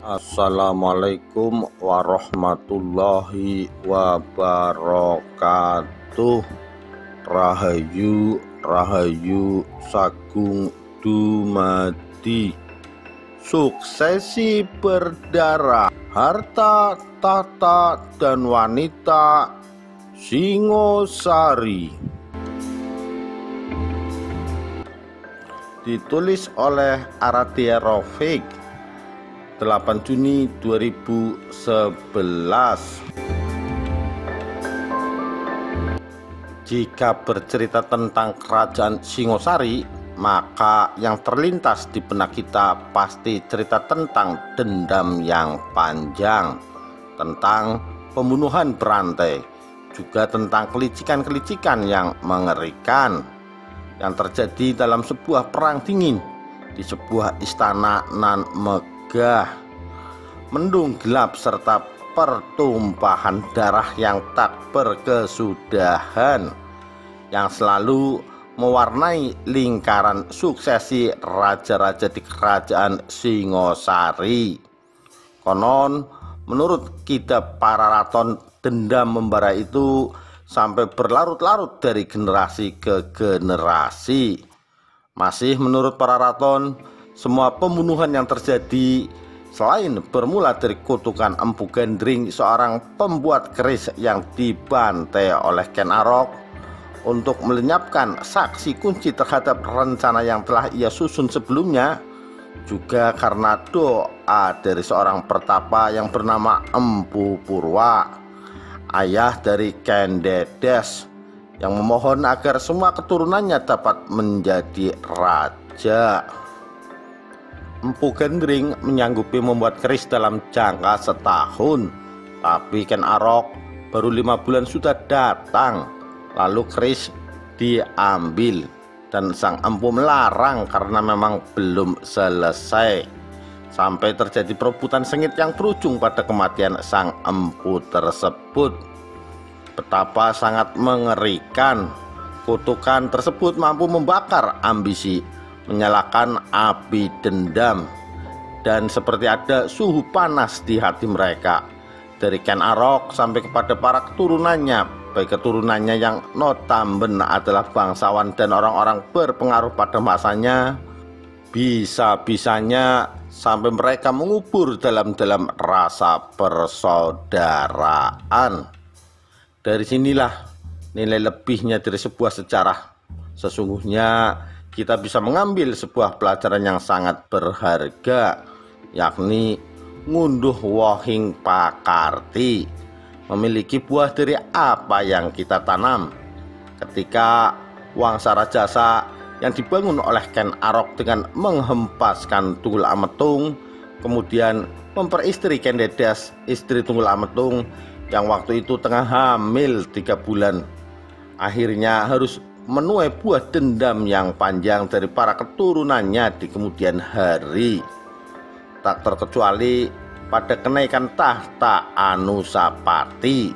Assalamualaikum warahmatullahi wabarakatuh. Rahayu Rahayu Sagung dumadi, suksesi berdarah, harta, tahta, dan wanita Singosari. Ditulis oleh Aradia Rafiq, 8 Juni 2011. Jika bercerita tentang kerajaan Singosari, maka yang terlintas di benak kita pasti cerita tentang dendam yang panjang, tentang pembunuhan berantai, juga tentang kelicikan-kelicikan yang mengerikan yang terjadi dalam sebuah perang dingin di sebuah istana nan megah. Mendung gelap serta pertumpahan darah yang tak berkesudahan yang selalu mewarnai lingkaran suksesi raja-raja di kerajaan Singosari. Konon menurut kitab Pararaton, dendam membara itu sampai berlarut-larut dari generasi ke generasi. Masih menurut Pararaton, semua pembunuhan yang terjadi selain bermula dari kutukan Empu Gendring, seorang pembuat keris yang dibantai oleh Ken Arok untuk melenyapkan saksi kunci terhadap rencana yang telah ia susun sebelumnya, juga karena doa dari seorang pertapa yang bernama Empu Purwa, ayah dari Ken Dedes, yang memohon agar semua keturunannya dapat menjadi raja. Empu Gendring menyanggupi membuat keris dalam jangka setahun, tapi Ken Arok baru 5 bulan sudah datang. Lalu keris diambil dan sang empu melarang karena memang belum selesai, sampai terjadi perebutan sengit yang berujung pada kematian sang empu tersebut. Betapa sangat mengerikan kutukan tersebut mampu membakar ambisi, menyalakan api dendam, dan seperti ada suhu panas di hati mereka, dari Ken Arok sampai kepada para keturunannya, baik keturunannya yang notabene adalah bangsawan dan orang-orang berpengaruh pada masanya. Bisa-bisanya sampai mereka mengubur dalam-dalam rasa persaudaraan. Dari sinilah nilai lebihnya dari sebuah sejarah. Sesungguhnya kita bisa mengambil sebuah pelajaran yang sangat berharga, yakni ngunduh wohing pakarti, memiliki buah dari apa yang kita tanam. Ketika Wangsa Rajasa yang dibangun oleh Ken Arok dengan menghempaskan Tunggul Ametung, kemudian memperistri Ken Dedes, istri Tunggul Ametung yang waktu itu tengah hamil 3 bulan, akhirnya harus menuai buah dendam yang panjang dari para keturunannya di kemudian hari. Tak terkecuali pada kenaikan tahta Anusapati,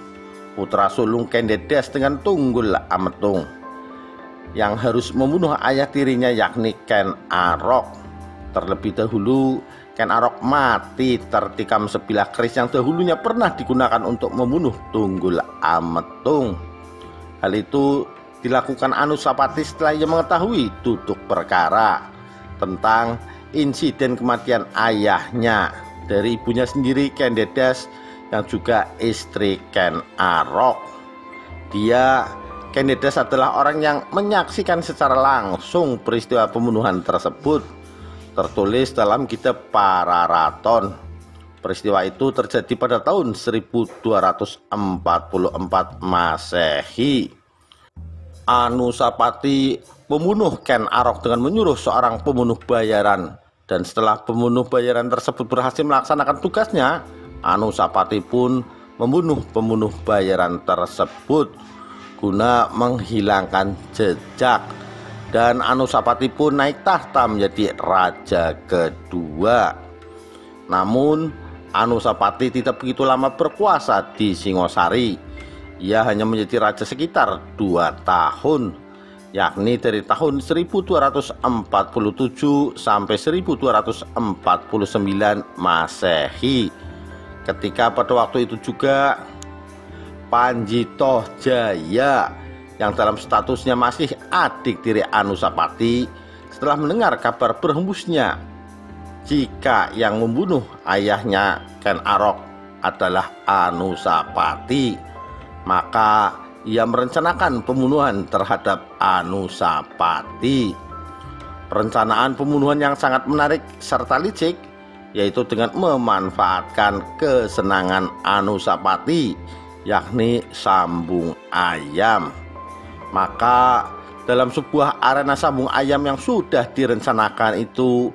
putra sulung Ken Dedes dengan Tunggul Ametung, yang harus membunuh ayah tirinya yakni Ken Arok. Terlebih dahulu Ken Arok mati tertikam sebilah keris yang dahulunya pernah digunakan untuk membunuh Tunggul Ametung. Hal itu dilakukan Anusapati setelah ia mengetahui duduk perkara tentang insiden kematian ayahnya dari ibunya sendiri, Ken Dedes, yang juga istri Ken Arok. Ken Dedes adalah orang yang menyaksikan secara langsung peristiwa pembunuhan tersebut. Tertulis dalam kitab Pararaton. Peristiwa itu terjadi pada tahun 1244 Masehi. Anusapati membunuh Ken Arok dengan menyuruh seorang pembunuh bayaran, dan setelah pembunuh bayaran tersebut berhasil melaksanakan tugasnya, Anusapati pun membunuh pembunuh bayaran tersebut guna menghilangkan jejak, dan Anusapati pun naik tahta menjadi raja kedua. Namun Anusapati tidak begitu lama berkuasa di Singosari. Ia hanya menjadi raja sekitar 2 tahun, yakni dari tahun 1247 sampai 1249 Masehi. Ketika pada waktu itu juga Panji Tohjaya yang dalam statusnya masih adik tiri Anusapati setelah mendengar kabar berhembusnya jika yang membunuh ayahnya Ken Arok adalah Anusapati, maka ia merencanakan pembunuhan terhadap Anusapati. Perencanaan pembunuhan yang sangat menarik serta licik, yaitu dengan memanfaatkan kesenangan Anusapati, yakni sambung ayam. Maka dalam sebuah arena sambung ayam yang sudah direncanakan itu,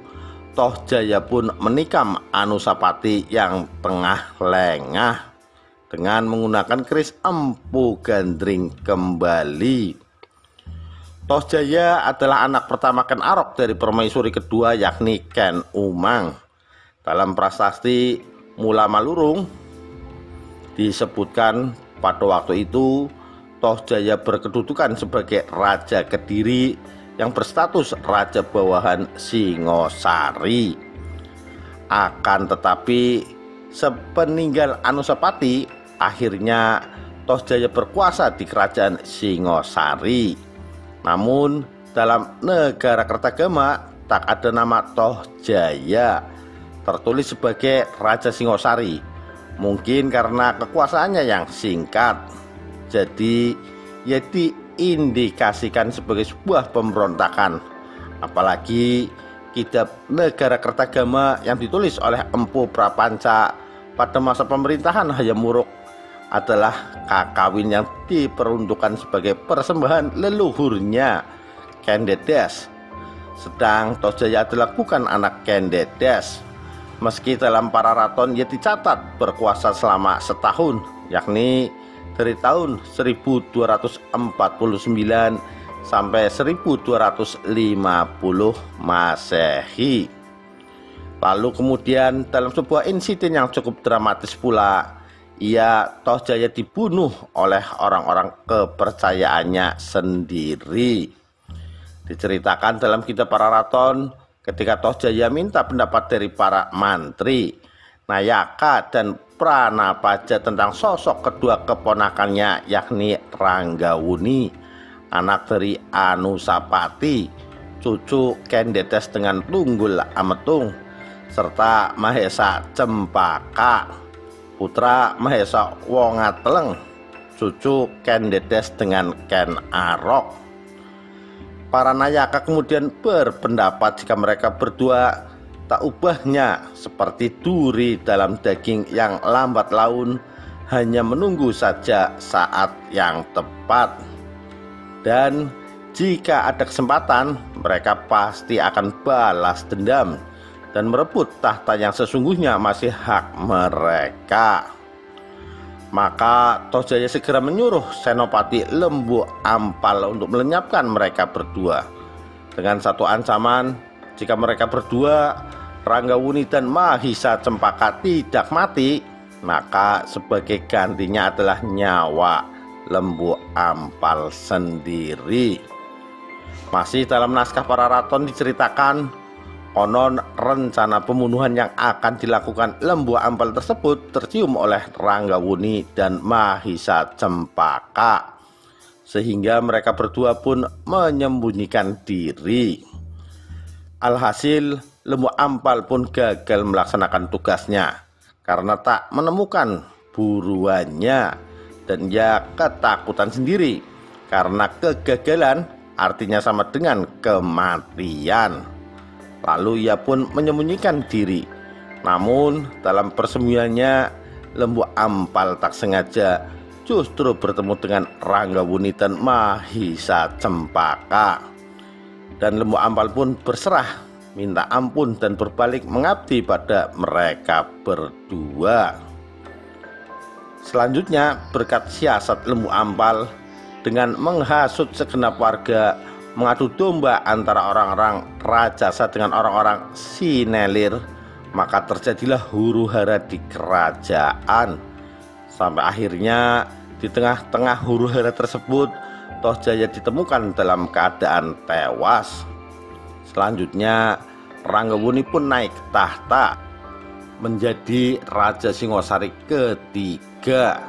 Tohjaya pun menikam Anusapati yang tengah lengah dengan menggunakan keris empu gandring kembali. Tohjaya adalah anak pertama Ken Arok dari permaisuri kedua, yakni Ken Umang. Dalam prasasti Mula Malurung disebutkan pada waktu itu Tohjaya berkedudukan sebagai Raja Kediri yang berstatus Raja Bawahan Singosari. Akan tetapi sepeninggal Anusapati, akhirnya Tohjaya berkuasa di kerajaan Singosari. Namun dalam negara Kertagama tak ada nama Tohjaya, tertulis sebagai Raja Singosari. Mungkin karena kekuasaannya yang singkat, jadi ya diindikasikan sebagai sebuah pemberontakan. Apalagi kitab Negara Kertagama yang ditulis oleh Empu Prapanca pada masa pemerintahan Hayam Wuruk adalah kakawin yang diperuntukkan sebagai persembahan leluhurnya Ken Dedes. Sedang Tohjaya adalah bukan anak Ken Dedes. Meski dalam para raton ia dicatat berkuasa selama setahun, yakni dari tahun 1249 sampai 1250 Masehi. Lalu kemudian dalam sebuah insiden yang cukup dramatis pula, Tohjaya dibunuh oleh orang-orang kepercayaannya sendiri. Diceritakan dalam kitab para raton, ketika Tohjaya minta pendapat dari para mantri, Nayaka dan Pranapaja tentang sosok kedua keponakannya, yakni Ranggawuni, anak dari Anusapati, cucu Ken Dedes dengan Tunggul Ametung, serta Mahesa Cempaka, putra Mahesa Wongateleng, cucu Ken Dedes dengan Ken Arok. Para Nayaka kemudian berpendapat jika mereka berdua tak ubahnya seperti duri dalam daging yang lambat laun, hanya menunggu saja saat yang tepat. Dan jika ada kesempatan, mereka pasti akan balas dendam dan merebut tahta yang sesungguhnya masih hak mereka. Maka Tohjaya segera menyuruh Senopati Lembu Ampal untuk melenyapkan mereka berdua dengan satu ancaman: jika mereka berdua, Ranggawuni dan Mahisa Cempaka, tidak mati, maka sebagai gantinya adalah nyawa Lembu Ampal sendiri. Masih dalam naskah para raton diceritakan, konon rencana pembunuhan yang akan dilakukan Lembu Ampal tersebut tercium oleh Ranggawuni dan Mahisa Cempaka, sehingga mereka berdua pun menyembunyikan diri. Alhasil Lembu Ampal pun gagal melaksanakan tugasnya karena tak menemukan buruannya, dan ia ketakutan sendiri karena kegagalan artinya sama dengan kematian. Lalu ia pun menyembunyikan diri. Namun dalam persembunyiannya, Lembu Ampal tak sengaja justru bertemu dengan Ranggawuni dan Mahisa Cempaka, dan Lembu Ampal pun berserah, minta ampun dan berbalik mengabdi pada mereka berdua. Selanjutnya, berkat siasat Lembu Ampal dengan menghasut segenap warga, mengadu domba antara orang-orang rajasa dengan orang-orang sinelir, maka terjadilah huru-hara di kerajaan. Sampai akhirnya di tengah-tengah huru-hara tersebut, Tohjaya ditemukan dalam keadaan tewas. Selanjutnya Ranggawuni pun naik tahta menjadi Raja Singosari ketiga.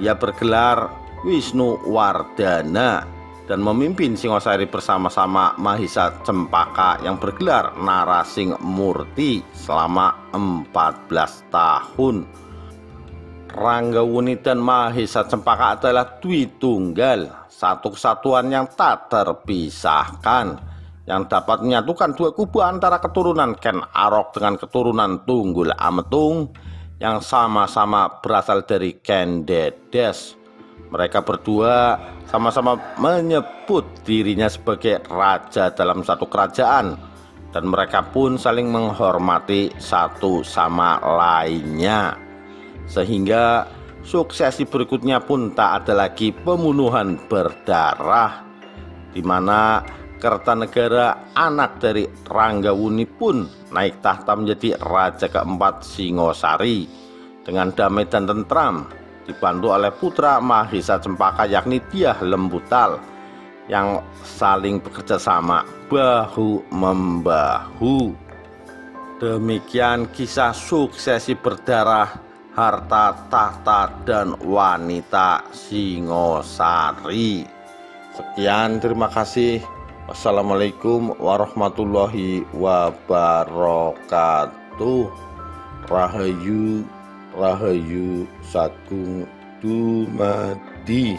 Ia bergelar Wisnuwardana dan memimpin Singosari bersama-sama Mahisa Cempaka yang bergelar Narasingmurti selama 14 tahun. Ranggawuni dan Mahisa Cempaka adalah Dwi Tunggal, satu kesatuan yang tak terpisahkan, yang dapat menyatukan dua kubu antara keturunan Ken Arok dengan keturunan Tunggul Ametung yang sama-sama berasal dari Ken Dedes. Mereka berdua sama-sama menyebut dirinya sebagai raja dalam satu kerajaan, dan mereka pun saling menghormati satu sama lainnya, sehingga suksesi berikutnya pun tak ada lagi pembunuhan berdarah, di mana Kertanegara, anak dari Ranggawuni, pun naik tahta menjadi raja keempat Singosari dengan damai dan tentram, dibantu oleh putra Mahisa Cempaka yakni Dyah Lembutal yang saling bekerja sama bahu membahu. Demikian kisah suksesi berdarah, harta, tahta, dan wanita Singosari. Sekian, terima kasih. Wassalamualaikum warahmatullahi wabarakatuh. Rahayu, Rahayu Sagung Dumadi.